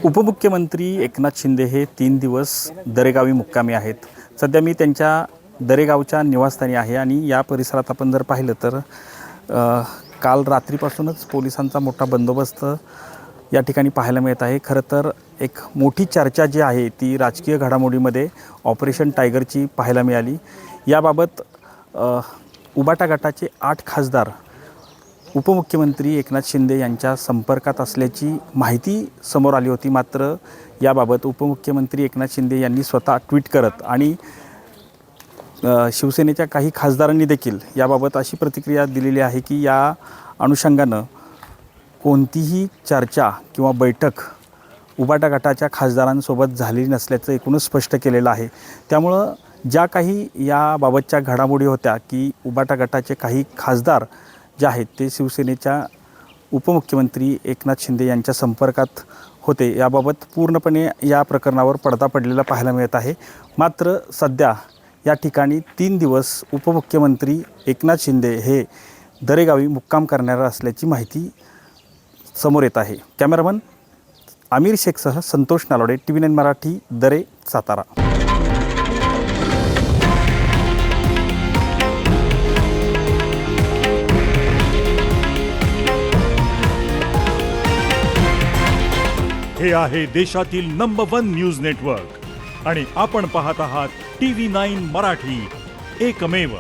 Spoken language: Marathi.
उपमुख्यमंत्री एकनाथ शिंदे हे 3 दिवस दरेगावी मुक्कामी आहेत। सध्या मी त्यांच्या दरेगावच्या निवासस्थानी आहे आणि या परिसरात आपण जर पाहिलं तर काल रात्रीपासूनच पोलिसांचा मोठा बंदोबस्त या ठिकाणी पाहायला मिळत आहे। खरं तर एक मोठी चर्चा जी आहे ती राजकीय घडामोडीमध्ये ऑपरेशन टायगरची पाहायला मिळाली। याबाबत उबाटा गटाचे 8 खासदार उपमुख्यमंत्री एकनाथ शिंदे यांच्या संपर्कात असल्याची माहिती समोर आली होती। मात्र याबाबत उपमुख्यमंत्री एकनाथ शिंदे यांनी स्वतः ट्विट करत आणि शिवसेनेच्या काही खासदारांनी देखील याबाबत अशी प्रतिक्रिया दिलेली आहे की या अनुषंगानं कोणतीही चर्चा किंवा बैठक उबाटा गटाच्या खासदारांसोबत झालेली नसल्याचं एकूणच स्पष्ट केलेलं आहे। त्यामुळं ज्या काही याबाबतच्या घडामोडी होत्या की उबाटा गटाचे काही खासदार जे आहेत ते शिवसेनेच्या उपमुख्यमंत्री एकनाथ शिंदे यांच्या संपर्कात होते, याबाबत पूर्णपणे या प्रकरणावर पडदा पडलेला पाहायला मिळत आहे। मात्र सध्या या ठिकाणी 3 दिवस उपमुख्यमंत्री एकनाथ शिंदे हे दरेगावी मुक्काम करणार असल्याची माहिती समोर येत आहे। कॅमेरामन आमिर शेखसह संतोष नालोडे, TV9 मराठी, दरे, सातारा। हे आहे देशातील नंबर 1 न्यूज नेटवर्क आणि आपण पाहत आहात TV9 मराठी, एकमेव।